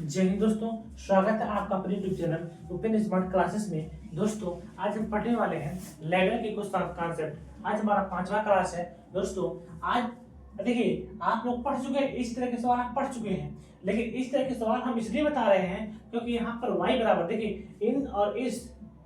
जय हिंद दोस्तों, स्वागत है आपका अपने YouTube channel open smart classes में। दोस्तों आज हम पढ़ने वाले हैं लैडर के कुछ कॉन्सेप्ट। आज हमारा 5वां क्लास है। दोस्तों आज देखिए, आप लोग पढ़ चुके हैं, इस तरह के सवाल आप पढ़ चुके हैं, लेकिन इस तरह के सवाल हम इसलिए बता रहे हैं क्योंकि यहाँ पर y बराबर, देखिए इन और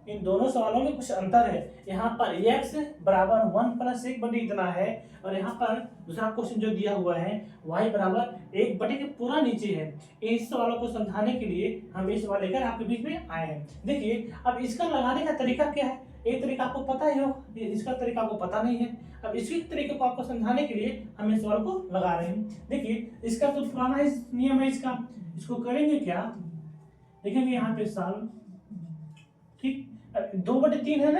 इन दोनों सवालों में कुछ अंतर है। यहाँ पर x बराबर 1 + 1 बटे इतना है, और यहाँ पर दूसरा क्वेश्चन जो दिया हुआ है y बराबर 1 बटे के पूरा नीचे है। इस सवालों को समझाने के लिए हम ये सवाल लेकर आपके बीच में आए हैं। देखिए अब इसका लगाने का तरीका क्या है, एक तरीका आपको पता ही हो, इसका तरीका आपको पता नहीं है। अब इसी तरीके को आपको समझाने के लिए हम इस सवाल को लगा रहे हैं। देखिए इसका तो पुराना नियम है, इसको करेंगे क्या, देखेंगे यहाँ पे साल, ठीक 2/3 है ना,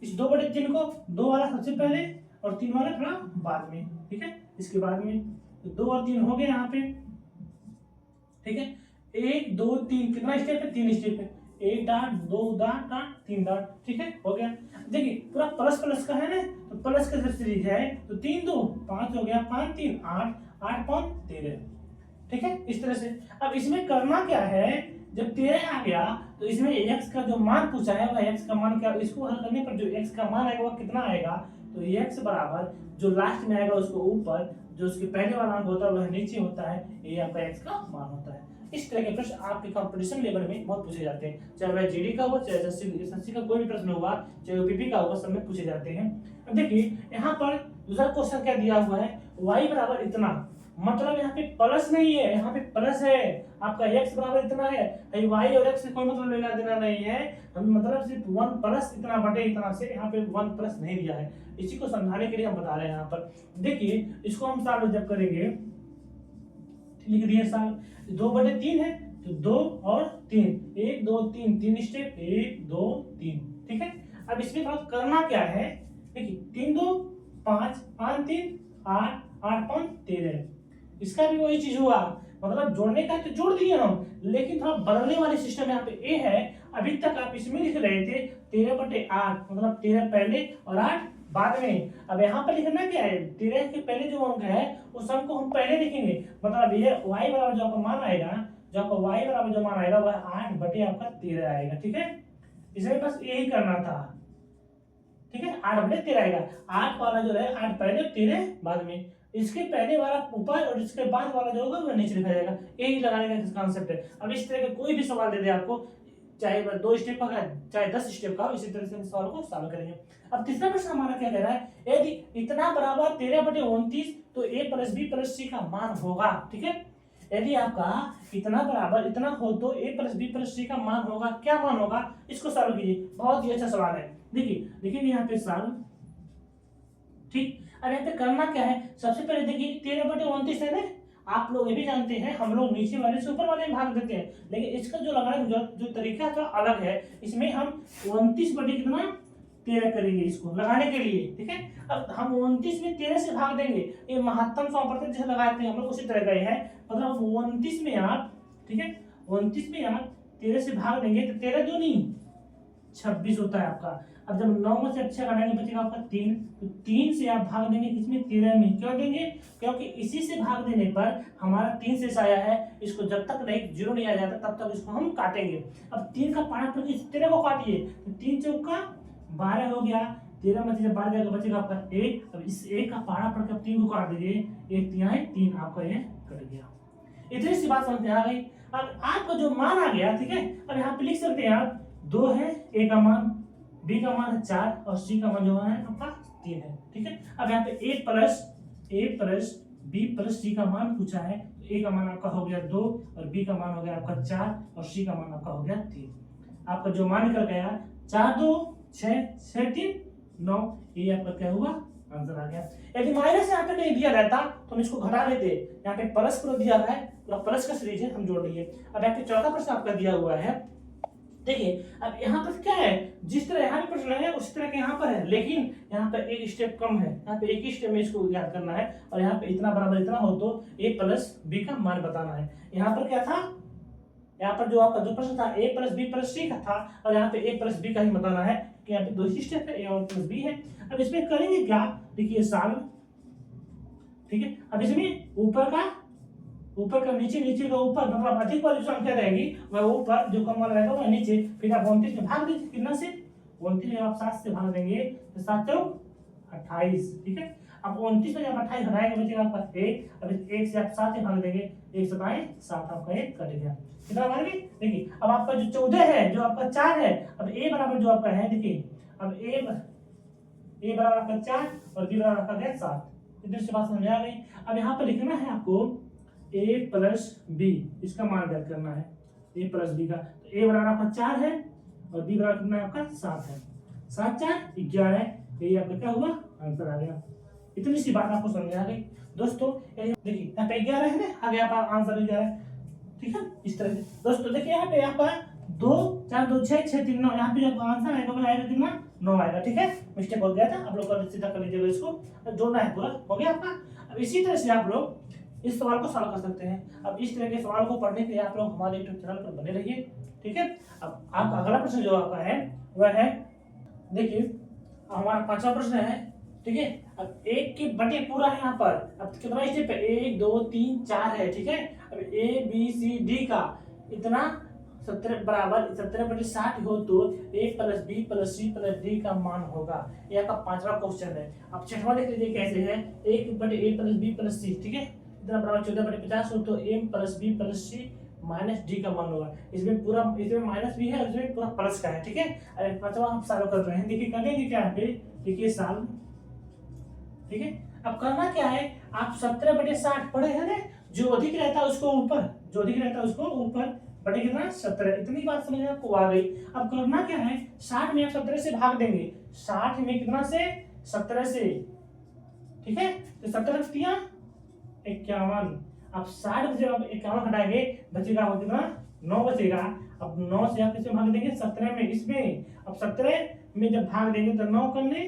इस 2/3 को 2 वाला सबसे पहले और 3 वाला थोड़ा बाद में, ठीक है, इसके बाद में तो 2 और 3 हो गए यहाँ पे, ठीक है। 1 2 3 कितना स्टेप है, 3 स्टेप है, 1 डाट 2 डाट 3 डाट, ठीक है, हो गया। देखिए पूरा प्लस प्लस का है ना, तो प्लस का जब सीरीज है तो 3 2 5 हो गया, 5 3 8 8 5 13, ठीक है, इस तरह से। अब इसमें करना क्या है, जब 13 आ गया तो इसमें x का जो मान पूछा है वह x का मान क्या, इसको हल करने पर जो x का मान आएगा वह कितना आएगा, तो x बराबर जो लास्ट में आएगा उसको ऊपर, जो उसके पहले वाला अंक होता है वह नीचे होता है, ये आपका x का मान होता है। इस तरह के प्रश्न आपके कंपटीशन लेवल में बहुत पूछे जाते हैं, चाहे वह जीडी का हो, चाहे एसएससी का कोई भी प्रश्न होगा, चाहे ओपीपी का होगा, सब में पूछे जाते हैं। अब देखिए यहाँ पर दूसरा क्वेश्चन क्या दिया हुआ है, y बराबर इतना, मतलब यहाँ पे प्लस नहीं है, यहाँ पे प्लस है, आपका x बराबर इतना है, y और x से कोई मतलब लेना देना नहीं है, हम मतलब सिर्फ 1 प्लस इतना बटे इतना से, यहाँ पे 1 प्लस नहीं दिया है। इसी को समझाने के लिए हम बता रहे हैं। यहाँ पर देखिए इसको हम साल जब करेंगे, लिख दिए साल, 2/3 है तो 2 और 3, 1 2 3 3 स्टेप, 1 2 3, ठीक है। अब इसमें बात करना क्या है, देखिए 3 2 5 5 3 8 8 5 13, इसका भी वही चीज हुआ, मतलब जोड़ने का तो जोड़ दिए हम, लेकिन थोड़ा बदलने वाले सिस्टम यहाँ पे ए है। अभी तक आप इसमें लिख रहे थे 13/8, मतलब 13 पहले और 8 बाद में। अब यहाँ पर लिखना क्या है, 13 के पहले जो अंक है उस अंक को हम पहले लिखेंगे, मतलब ये y बराबर जो आपका मान आएगा, जो आपका y बराबर जो मान आएगा वह 8/13 आएगा, ठीक है। इसमें बस यही करना था, ठीक है, 8/13 आएगा। 8 वाला जो है 8 पहले और 13 बाद में, इसके पहले वाला ऊपर और इसके बाद वाला जो होगा वह नीचे लिखा जाएगा, यही लगाने का कॉन्सेप्ट है। अब इस तरह का कोई भी सवाल दे दे आपको, चाहे वह 2 स्टेप का चाहे 10 स्टेप का, इसी तरह से सवाल को सॉल्व करेंगे। अब तीसरा प्रश्न हमारा क्या कह रहा है, यदि इतना बराबर 13/29 तो a + b + c का मान होगा, ठीक है। यदि आपका इतना बराबर इतना हो तो a + b + c का मान होगा, क्या मान होगा, इसको सॉल्व कीजिए। बहुत ही अच्छा सवाल है, देखिए यहाँ पे सॉल्व, ठीक। अब यहाँ पे करना क्या है, सबसे पहले देखिए 13/29 है ना, आप लोग ये भी जानते हैं हम लोग नीचे वाले से ऊपर वाले में भाग देते हैं, लेकिन इसका जो लगाने का जो तरीका थोड़ा अलग है, इसमें हम 29/13 करेंगे इसको लगाने के लिए, ठीक है। अब हम 29 में 13 से भाग देंगे, ये महत्तम 100% जैसे लगाते हैं हम लोग उसी तरह का है, मतलब 29 में आप, ठीक है, 29 में आप 13 से भाग देंगे तो 13 दूनी 26 होता है आपका। अब जब 9 में से अच्छा घटाएंगे बचेगा आपका 3, तो 3 से आप भाग देंगे किसमें, 13 में, क्यों देंगे, क्योंकि इसी से भाग देने पर हमारा 3 से आया है, इसको जब तक नहीं 0 नहीं आ जाता तब तक इसको हम काटेंगे। अब 3 का पारा पड़ के 13 को काटिए, तो 3 चौका 12 हो गया, 13 में से जब 12 जाएगा बचेगा आपका 1, अब इस 1 का पारा पड़ के 3 को काट दीजिए, 1 3 3 आपका ये कट गया। इतनी सी बात समझ में आ गई। अब आपका जो मान आ गया, ठीक है, अब यहाँ पे लिख सकते हैं आप 2 है, a का मान, b का मान है 4 और c का मान जो है आपका 3 है, ठीक है। अब यहाँ पे a + b + c का मान पूछा है, तो a का मान आपका हो गया 2 और b का मान हो गया आपका 4 और c का मान आपका हो गया 3। आपका जो मान निकल गया 4 2 6 6 3 9, ये आपका क्या हुआ, आंसर आ गया। यदि माइनस यहाँ पे नहीं दिया रहता तो हम इसको घटा लेते, यहाँ पे प्लस को दिया है, पूरा प्लस का सीरीज है, हम जोड़ लिए। अब यहाँ पे चौथा प्रश्न आपका दिया हुआ है, देखिए अब यहाँ पर क्या है, जिस तरह यहाँ पे प्रश्न है उस तरह के यहाँ पर है, लेकिन यहाँ पर एक स्टेप कम है, यहाँ पे एक ही स्टेप में इसको याद करना है, और यहाँ पे इतना बराबर इतना हो तो a + b का मान बताना है। यहाँ पर क्या था, यहाँ पर जो आपका जो प्रश्न था a + b + c का था, और यहाँ पे a + b का ही बताना है, कि यहाँ पे 2 ही स्टेप है, a और +b है। अब इसमें करेंगे क्या, देखिए साल, ठीक है। अब इसमें ऊपर का ऊपर का नीचे, नीचे का ऊपर, मतलब अधिक वाली जो संख्या रहेगी वह ऊपर, जो कम वाला रहेगा वह नीचे। फिर आप 29 में भाग दीजिए, कितना से 29 में आप 7 से भाग देंगे तो 7 चौक 28, ठीक है। अब 29 में जब 28 हटाएंगे बचेगा आपका 1, अब 1 से आप 7 से भाग देंगे, 1 से 7 आपका 1 कट गया, कितना बन गई। देखिए अब आपका जो 14 है, जो आपका 4 है, अब a बराबर जो आपका है, देखिए अब a बराबर आपका 4 और b बराबर आपका गया 7। इधर से बात समझ में आ गई। अब यहाँ पर लिखना है आपको a प्लस b, इसका मान ज्ञात करना है a प्लस b का। तो a बराबर आपका 4 है और b बराबर कितना है आपका 7 है, 7 4 11 है, ये आपका क्या हुआ आंसर आ गया। इतनी सी बात आपको समझ में आ गई दोस्तों। देखिए यहाँ पे 11 है ना, आ गया आपका आंसर 11, ठीक है। इस तरह से दोस्तों देखिए यहाँ पे आपका 2 4 2 6 6 3 9, यहाँ पे जो आंसर आएगा वो आएगा कितना 9 आएगा, ठीक है। मिस्टेक हो गया था, आप लोग कर सीधा कर लीजिएगा, इसको जोड़ना है पूरा, हो गया आपका। अब इसी तरह से आप लोग इस सवाल को सॉल्व कर सकते हैं। अब इस तरह के सवाल को पढ़ने के लिए आप लोग हमारे यूट्यूब चैनल पर बने रहिए, ठीक है। अब आपका अगला प्रश्न जो आपका है वह है, देखिए हमारा 5वां प्रश्न है, ठीक है। अब 1 के बटे पूरा है यहाँ पर, अब कितना स्टेप है 1 2 3 4 है, ठीक है। अब a b c d का इतना 17 बराबर 17/60 हो तो a plus b plus c plus d का मान होगा। यह आपका 5वां क्वेश्चन है। अब 6वां देख लीजिए कैसे है, 1 बटे a plus b plus c, ठीक है, इतना बराबर 14/50 हो तो a plus b plus c minus D का मान होगा। इसमें पूरा, इसमें माइनस भी है और इसमें पूरा प्लस का है, ठीक है। अरे 5वां हम सॉल्व कर रहे हैं, देखिए करेंगे क्या पे, देखिए सॉल्व, ठीक है। अब करना क्या है, आप 17/60 पढ़े हैं ना, जो अधिक रहता है उसको ऊपर, जो अधिक रहता है उसको ऊपर, बटे कितना 17, इतनी बात समझ में आपको आ गई। अब करना क्या है, 60 में आप 17 से भाग देंगे, 60 में कितना से 17 से, ठीक है। तो 17 कितना 51, अब 60 में से आप 51 हटाएंगे बचेगा वो कितना 9 बचेगा। अब 9 से आप किसमें भाग देंगे 17 में, इसमें अब 17 में जब भाग देंगे तो 9 करने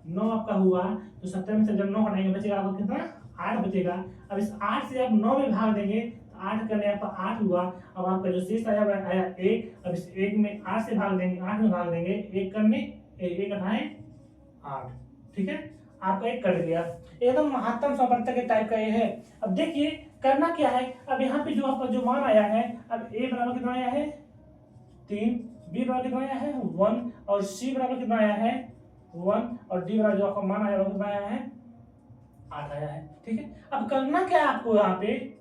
9 आपका हुआ, तो 17 में से जब 9 हटाएंगे बचेगा आपको कितना 8 बचेगा। अब इस 8 से आप 9 में भाग देंगे तो 8 करने आपका 8 हुआ। अब आपका जो शेष आया वह आया 1, अब इस 1 में 8 से भाग देंगे, 8 में भाग देंगे, 1 करने 1 घटाएं 8, ठीक है, आपका 1 कट गया। एकदम महत्तम संवर्तक के टाइप का ये है। अब देखिए करना क्या है, अब यहाँ पे जो आपका जो मान आया है, अब a बराबर कितना आया है 3, b बराबर कितना आया है 1 और c बराबर कितना आया है 1 और d बराबर जो आपका मान आया वो कितना आया है 8 आया है, ठीक है। अब करना क्या है आपको, यहाँ पे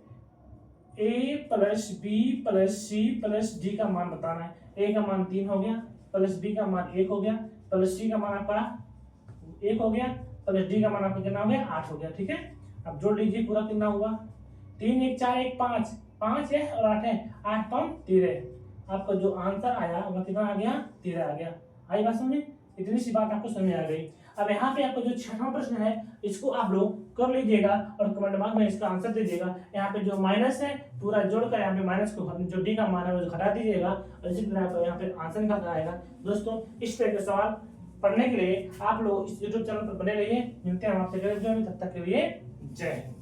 a plus b plus c plus d का मान बताना है। a का मान 3 हो गया, प्लस b का मान 1 हो गया, प्लस c का मान आपका 1 हो गया, प्लस d का मान आपका कितना हो गया 8 हो गया, ठीक है। अब जोड़ लीजिए पूरा कितना हुआ 3 1 4 1 5, 5 है और 8 है, 8 5 13, आपका जो आंसर आया वो कितना आ गया 13 आ गया। आई बात समझ में, इतनी सी बात आपको समझ में आ गई। अब यहाँ पे आपको जो 6वां प्रश्न है इसको आप लोग कर लीजिएगा और कमेंट बॉक्स में इसका आंसर दीजिएगा। यहाँ पे जो माइनस है पूरा जोड़कर यहाँ पे माइनस को जो डी का मान है वो घटा दीजिएगा और इसी तरह आपको यहाँ पे आंसर निकल आएगा। दोस्तों इस तरह के सवाल पढ़ने के लिए आप लोग इस यूट्यूब चैनल पर बने रहिए। मिलते हैं आपसे अगले वीडियो में, तब तक के लिए जय हिंद।